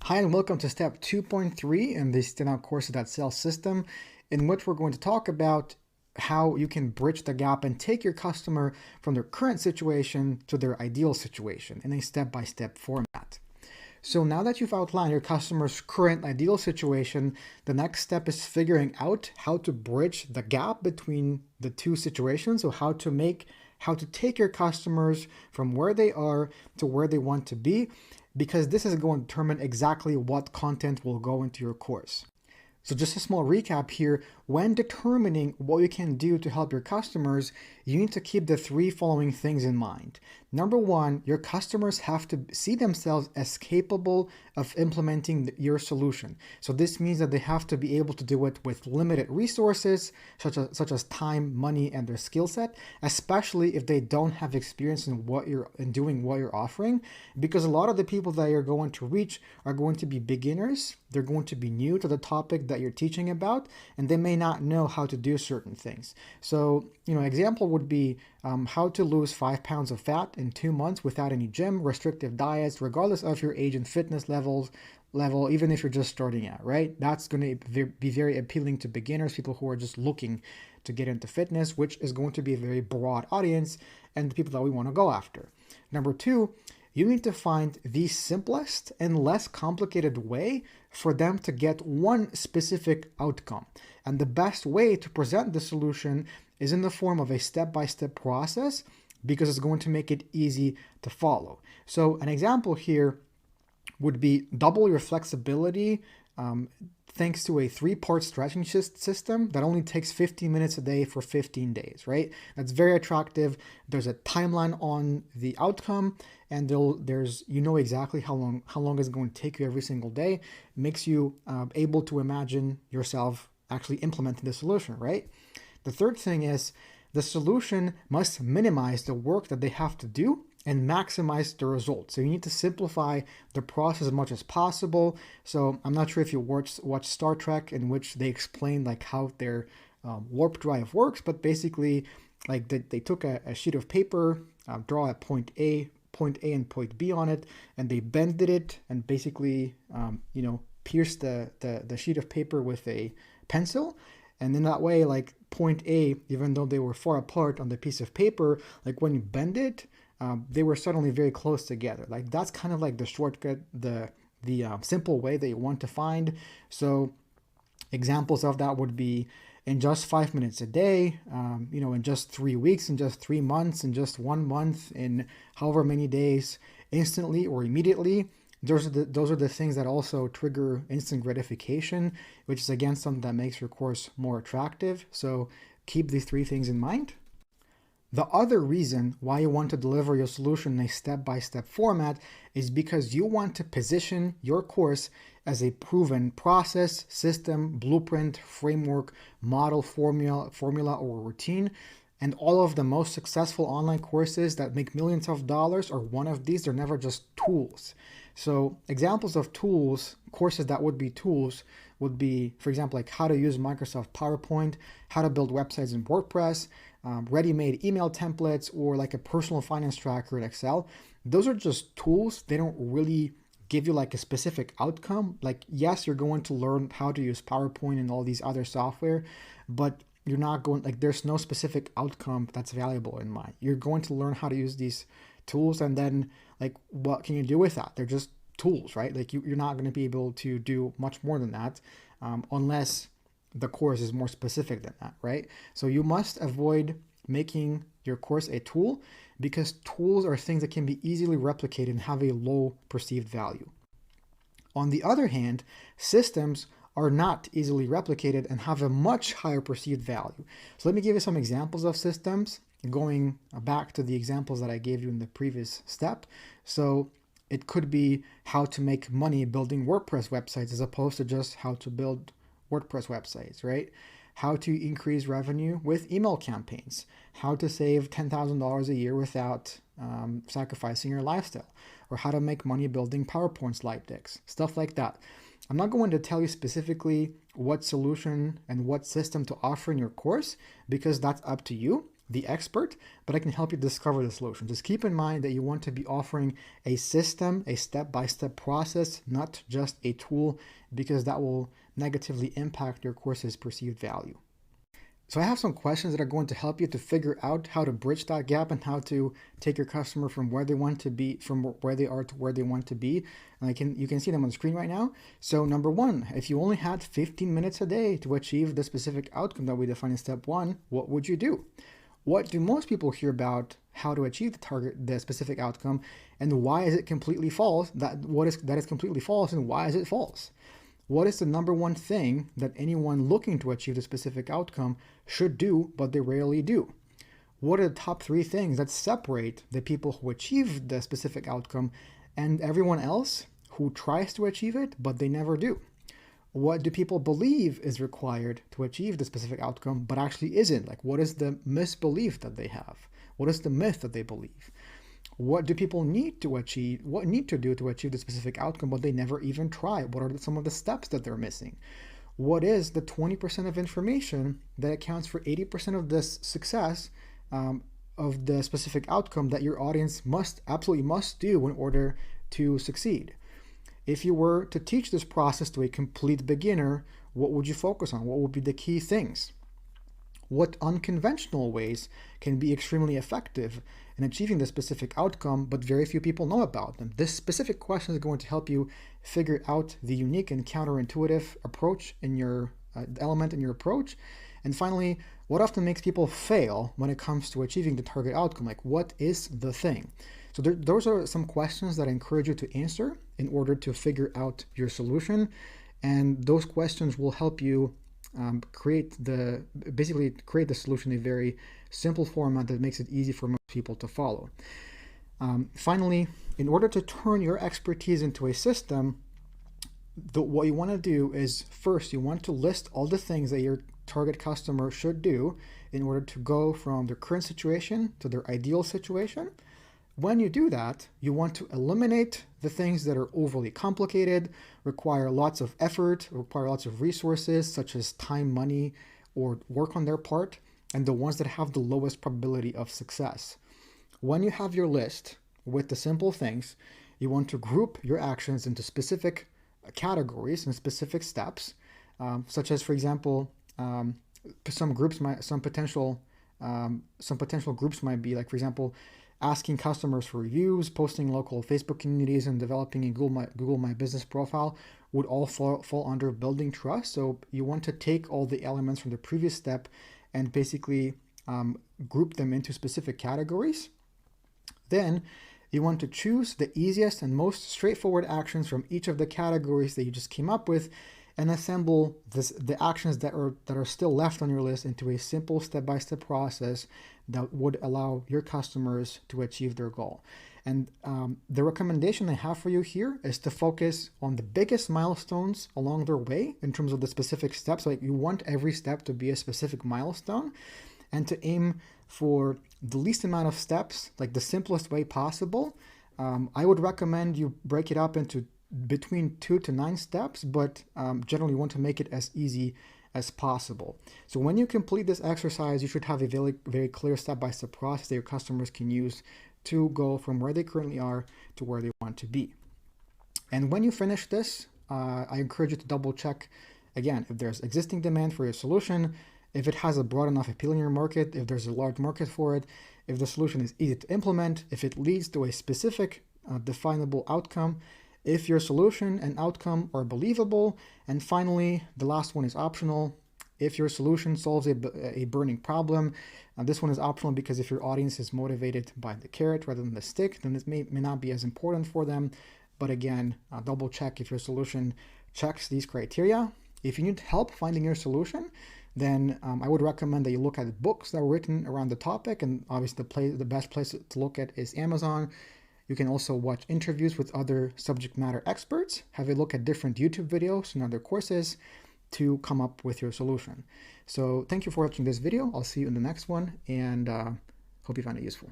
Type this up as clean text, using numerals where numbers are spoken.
Hi and welcome to step 2.3 in the standout courses.sales system, in which we're going to talk about how you can bridge the gap and take your customer from their current situation to their ideal situation in a step-by-step format. So now that you've outlined your customer's current ideal situation, the next step is figuring out how to bridge the gap between the two situations. So how to take your customers from where they are to where they want to be, because this is going to determine exactly what content will go into your course. So just a small recap here, when determining what you can do to help your customers, you need to keep the three following things in mind. Number one, your customers have to see themselves as capable of implementing your solution. So this means that they have to be able to do it with limited resources, such as time, money, and their skill set, especially if they don't have experience in doing what you're offering, because a lot of the people that you're going to reach are going to be beginners. They're going to be new to the topic that you're teaching about, and they may not know how to do certain things. So, example would be how to lose 5 pounds of fat in 2 months without any gym, restrictive diets, regardless of your age and fitness level, even if you're just starting out, right? That's going to be very appealing to beginners, people who are just looking to get into fitness, which is going to be a very broad audience and the people that we want to go after. Number two, you need to find the simplest and less complicated way for them to get one specific outcome. And the best way to present the solution is in the form of a step-by-step process, because it's going to make it easy to follow. So an example here would be double your flexibility thanks to a 3-part stretching system that only takes 15 minutes a day for 15 days, right? That's very attractive. There's a timeline on the outcome, and there's exactly how long it's going to take you every single day. It makes you able to imagine yourself actually implementing the solution, right? The third thing is the solution must minimize the work that they have to do and maximize the results. So you need to simplify the process as much as possible. So I'm not sure if you watch Star Trek, in which they explain like how their warp drive works, but basically like they took a sheet of paper, draw a point A and point B on it, and they bended it and basically pierced the sheet of paper with a pencil. And in that way, like point A, even though they were far apart on the piece of paper, like when you bend it, they were suddenly very close together. Like that's kind of like the shortcut, the simple way that you want to find. So examples of that would be in just 5 minutes a day, in just 3 weeks, in just 3 months, in just 1 month, in however many days, instantly or immediately. Those are the things that also trigger instant gratification, which is again something that makes your course more attractive. So keep these 3 things in mind. The other reason why you want to deliver your solution in a step-by-step format is because you want to position your course as a proven process, system, blueprint, framework, model, formula, or routine. And all of the most successful online courses that make millions of dollars are one of these. They're never just tools. So examples of tools, courses that would be tools, would be, for example, like how to use Microsoft PowerPoint, how to build websites in WordPress, ready-made email templates, or like a personal finance tracker in Excel. Those are just tools. They don't really give you like a specific outcome. Like, yes, you're going to learn how to use PowerPoint and all these other software, but you're not going, like, there's no specific outcome that's valuable in mind. You're going to learn how to use these tools, and then like, what can you do with that? They're just tools, right? Like you're not going to be able to do much more than that unless the course is more specific than that, right? So you must avoid making your course a tool, because tools are things that can be easily replicated and have a low perceived value. On the other hand, systems are not easily replicated and have a much higher perceived value. So let me give you some examples of systems, going back to the examples that I gave you in the previous step. So it could be how to make money building WordPress websites as opposed to just how to build WordPress websites, right? How to increase revenue with email campaigns, how to save $10,000 a year without sacrificing your lifestyle, or how to make money building PowerPoint slide decks, stuff like that. I'm not going to tell you specifically what solution and what system to offer in your course, because that's up to you. the expert, but I can help you discover the solution. Just keep in mind that you want to be offering a system, a step-by-step process, not just a tool, because that will negatively impact your course's perceived value. So I have some questions that are going to help you to figure out how to bridge that gap and how to take your customer from where they want to be, from where they are to where they want to be. And you can see them on the screen right now. So number one, if you only had 15 minutes a day to achieve the specific outcome that we define in step one, what would you do? What do most people hear about how to achieve the specific outcome, and why is it completely false? That is completely false, and why is it false? What is the number one thing that anyone looking to achieve the specific outcome should do, but they rarely do? What are the top 3 things that separate the people who achieve the specific outcome and everyone else who tries to achieve it, but they never do? What do people believe is required to achieve the specific outcome, but actually isn't? Like, what is the misbelief that they have? What is the myth that they believe? What do people need to do to achieve the specific outcome, but they never even try? What are some of the steps that they're missing? What is the 20% of information that accounts for 80% of this success of the specific outcome that your audience absolutely must do in order to succeed? If you were to teach this process to a complete beginner, what would you focus on? What would be the key things? What unconventional ways can be extremely effective in achieving the specific outcome, but very few people know about them? This specific question is going to help you figure out the unique and counterintuitive approach in your element in your approach. And finally, what often makes people fail when it comes to achieving the target outcome? Like, what is the thing? So those are some questions that I encourage you to answer in order to figure out your solution. And those questions will help you create the solution in a very simple format that makes it easy for most people to follow. Finally, in order to turn your expertise into a system, what you want to do is, first, you want to list all the things that your target customer should do in order to go from their current situation to their ideal situation. When you do that, you want to eliminate the things that are overly complicated, require lots of effort, require lots of resources, such as time, money, or work on their part, and the ones that have the lowest probability of success. When you have your list with the simple things, you want to group your actions into specific categories and specific steps, such as, for example, some potential groups might be like, for example, asking customers for reviews, posting local Facebook communities, and developing a Google My Business profile would all fall under building trust. So you want to take all the elements from the previous step and basically group them into specific categories. Then you want to choose the easiest and most straightforward actions from each of the categories that you just came up with, and assemble the actions that are still left on your list into a simple step-by-step process that would allow your customers to achieve their goal. And the recommendation I have for you here is to focus on the biggest milestones along their way in terms of the specific steps. Like, you want every step to be a specific milestone, and to aim for the least amount of steps, like the simplest way possible. I would recommend you break it up into between 2 to 9 steps, but generally you want to make it as easy as possible. So when you complete this exercise, you should have a very, very clear step-by-step process that your customers can use to go from where they currently are to where they want to be. And when you finish this, I encourage you to double check again if there's existing demand for your solution, if it has a broad enough appeal in your market, if there's a large market for it, if the solution is easy to implement, if it leads to a specific definable outcome, if your solution and outcome are believable, and finally, the last one is optional. If your solution solves a burning problem, this one is optional because if your audience is motivated by the carrot rather than the stick, then this may not be as important for them. But again, double check if your solution checks these criteria. If you need help finding your solution, then I would recommend that you look at books that were written around the topic, and obviously the best place to look at is Amazon. You can also watch interviews with other subject matter experts, have a look at different YouTube videos and other courses to come up with your solution. So thank you for watching this video. I'll see you in the next one, and hope you found it useful.